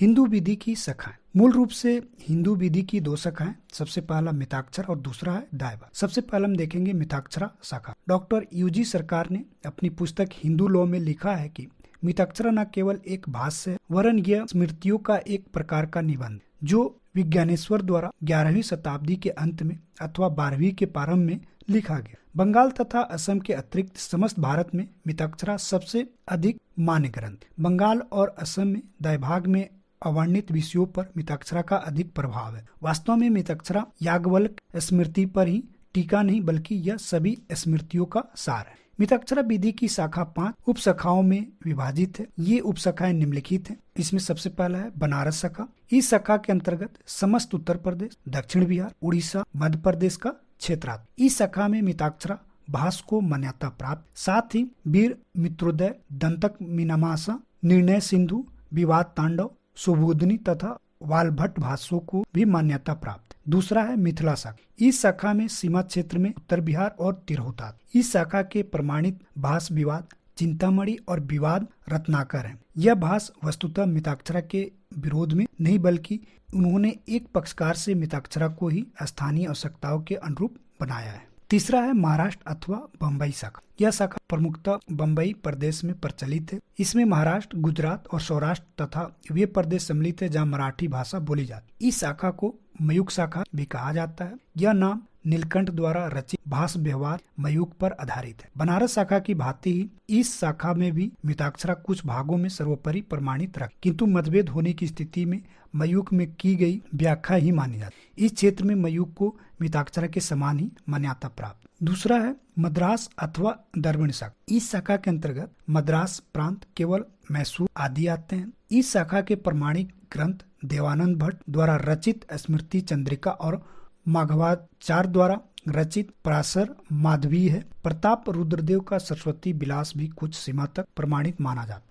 हिंदू विधि की शाखाएं। मूल रूप से हिंदू विधि की दो शाखाएं, सबसे पहला मिताक्षर और दूसरा है दायभाग। सबसे पहले हम देखेंगे मिताक्षरा शाखा। डॉक्टर यूजी सरकार ने अपनी पुस्तक हिंदू लॉ में लिखा है कि मिताक्षरा न केवल एक भाष्य है, वरन यह स्मृतियों का एक प्रकार का निबंध जो विज्ञानेश्वर द्वारा 11वीं शताब्दी के अंत में अथवा 12वीं के प्रारंभ में लिखा गया। बंगाल तथा असम के अतिरिक्त समस्त भारत में मिताक्षरा सबसे अधिक मान्य ग्रंथ। बंगाल और असम में दायभाग में अवर्णित विषयों पर मिताक्षरा का अधिक प्रभाव है। वास्तव में मिताक्षरा याज्ञवल्क स्मृति पर ही टीका नहीं, बल्कि यह सभी स्मृतियों का सार है। मिताक्षरा विधि की शाखा 5 उप शाखाओं में विभाजित है। ये उप शाखाएं निम्नलिखित हैं। इसमें सबसे पहला है बनारस शाखा। इस शाखा के अंतर्गत समस्त उत्तर प्रदेश, दक्षिण बिहार, उड़ीसा, मध्य प्रदेश का क्षेत्र आता है। इस शाखा में मिताक्षरा भाष को मान्यता प्राप्त, साथ ही वीर मित्रोदय, दंतक मीनामासा, निर्णय सिंधु, विवाद तांडव, सुबोधनी तथा वालभट्ट भाषों को भी मान्यता प्राप्त। दूसरा है मिथिला शाखा। इस शाखा में सीमा क्षेत्र में उत्तर बिहार और तिरहुता। इस शाखा के प्रमाणित भाष विवाद चिंतामणि और विवाद रत्नाकर है। यह भाष वस्तुतः मिताक्षरा के विरोध में नहीं, बल्कि उन्होंने एक पक्षकार से मिताक्षरा को ही स्थानीय आवश्यकताओं के अनुरूप बनाया है। तीसरा है महाराष्ट्र अथवा बम्बई शाखा। यह शाखा प्रमुखतः बम्बई प्रदेश में प्रचलित है। इसमें महाराष्ट्र, गुजरात और सौराष्ट्र तथा वे प्रदेश सम्मिलित है जहाँ मराठी भाषा बोली जाती है। इस शाखा को मयूख शाखा भी कहा जाता है। यह नाम नीलकंठ द्वारा रचित भाष व्यवहार मयूख पर आधारित है। बनारस शाखा की भांति ही इस शाखा में भी मिताक्षरा कुछ भागों में सर्वोपरि प्रमाणित रख, किंतु मतभेद होने की स्थिति में मयूख में की गई व्याख्या ही मानी जाती। इस क्षेत्र में मयूख को मिताक्षरा के समान ही मान्यता प्राप्त। दूसरा है मद्रास अथवा दर्वण शाखा। इस शाखा के अंतर्गत मद्रास प्रांत, केवल मैसूर आदि आते हैं। इस शाखा के प्रमाणिक ग्रंथ देवानंद भट्ट द्वारा रचित स्मृति चंद्रिका और माघवाचार्य द्वारा रचित पराशर माधवी है। प्रताप रुद्रदेव का सरस्वती विलास भी कुछ सीमा तक प्रमाणित माना जाता।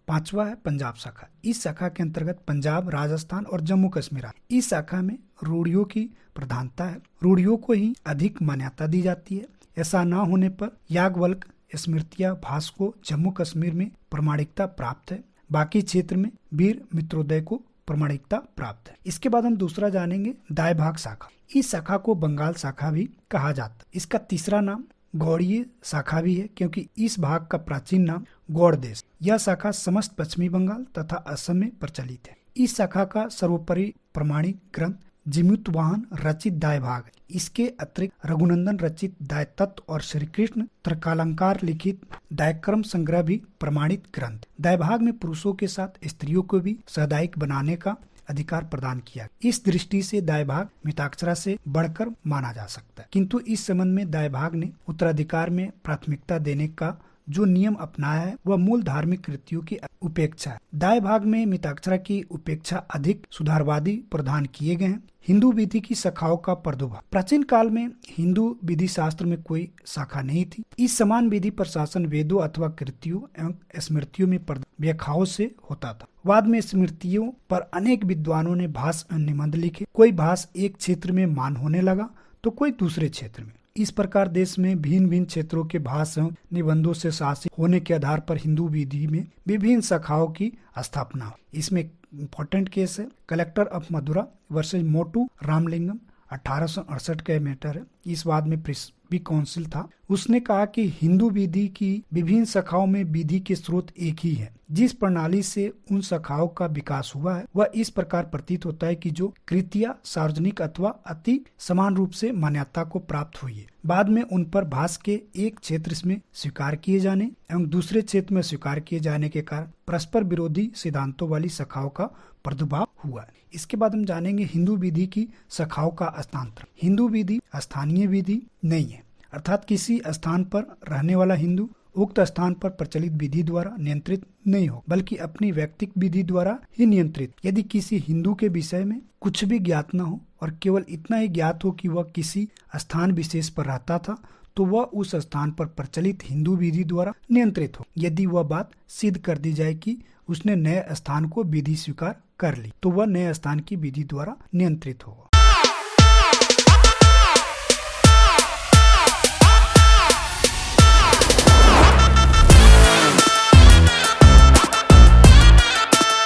पांचवा है पंजाब शाखा। इस शाखा के अंतर्गत पंजाब, राजस्थान और जम्मू कश्मीर आते। इस शाखा में रूढ़ियों की प्रधानता है। रूढ़ियों को ही अधिक मान्यता दी जाती है। ऐसा न होने पर याज्ञवल्क स्मृतियां भाष को जम्मू कश्मीर में प्रमाणिकता प्राप्त है, बाकी क्षेत्र में वीर मित्रोदय को प्रमाणिकता प्राप्त है। इसके बाद हम दूसरा जानेंगे दायभाग शाखा। इस शाखा को बंगाल शाखा भी कहा जाता है। इसका तीसरा नाम गौड़ीय शाखा भी है, क्योंकि इस भाग का प्राचीन नाम गौड़ देश। यह शाखा समस्त पश्चिमी बंगाल तथा असम में प्रचलित है। इस शाखा का सर्वोपरि प्रमाणिक ग्रंथ जिमुतवाहन रचित दायभाग है। इसके अतिरिक्त रघुनंदन रचित दाय तत्व और श्री कृष्ण तर्कालंकार लिखित दायक्रम संग्रह भी प्रमाणित ग्रंथ। दायभाग में पुरुषों के साथ स्त्रियों को भी सहदायिक बनाने का अधिकार प्रदान किया। इस दृष्टि से दायभाग मिताक्षरा से बढ़कर माना जा सकता है, किंतु इस संबंध में दायभाग ने उत्तराधिकार में प्राथमिकता देने का जो नियम अपनाया है वह मूल धार्मिक कृतियों की उपेक्षा है। दायभाग में मिताक्षरा की उपेक्षा अधिक सुधारवादी प्रदान किए गए हैं। हिंदू विधि की शाखाओं का प्रादुर्भाव। प्राचीन काल में हिंदू विधि शास्त्र में कोई शाखा नहीं थी। इस समान विधि प्रशासन वेदों अथवा कृतियों एवं स्मृतियों में व्याख्याओं से होता था। बाद में स्मृतियों पर अनेक विद्वानों ने भाष निबंध लिखे। कोई भाष एक क्षेत्र में मान होने लगा तो कोई दूसरे क्षेत्र में। इस प्रकार देश में भिन्न भिन्न क्षेत्रों के भाष एवं निबंधों से शासित होने के आधार पर हिंदू विधि में विभिन्न शाखाओं की स्थापना हुई। इसमें इम्पोर्टेंट केस है कलेक्टर ऑफ मदुरा वर्सेज मोटू रामलिंगम 1868 का मैटर है। इस बाद में प्रिस्बी काउंसिल था। उसने कहा कि हिंदू विधि की विभिन्न शाखाओं में विधि के स्रोत एक ही है। जिस प्रणाली से उन शाखाओं का विकास हुआ है वह इस प्रकार प्रतीत होता है कि जो कृतियां सार्वजनिक अथवा अति समान रूप से मान्यता को प्राप्त हुई है, बाद में उन पर भाष के एक क्षेत्र में स्वीकार किए जाने एवं दूसरे क्षेत्र में स्वीकार किए जाने के कारण परस्पर विरोधी सिद्धांतों वाली शाखाओं का प्रादुर्भाव हुआ। इसके बाद हम जानेंगे हिंदू विधि की शाखाओं का हस्तांतरण। हिंदू विधि स्थानीय विधि नहीं है, अर्थात किसी स्थान पर रहने वाला हिंदू उक्त स्थान पर प्रचलित विधि द्वारा नियंत्रित नहीं हो, बल्कि अपनी व्यक्तिगत विधि द्वारा ही नियंत्रित। यदि किसी हिंदू के विषय में कुछ भी ज्ञात न हो और केवल इतना ही ज्ञात हो कि वह किसी स्थान विशेष पर रहता था, तो वह उस स्थान पर प्रचलित हिंदू विधि द्वारा नियंत्रित हो। यदि वह बात सिद्ध कर दी जाए कि उसने नए स्थान को विधि स्वीकार कर ली, तो वह नए स्थान की विधि द्वारा नियंत्रित होगा।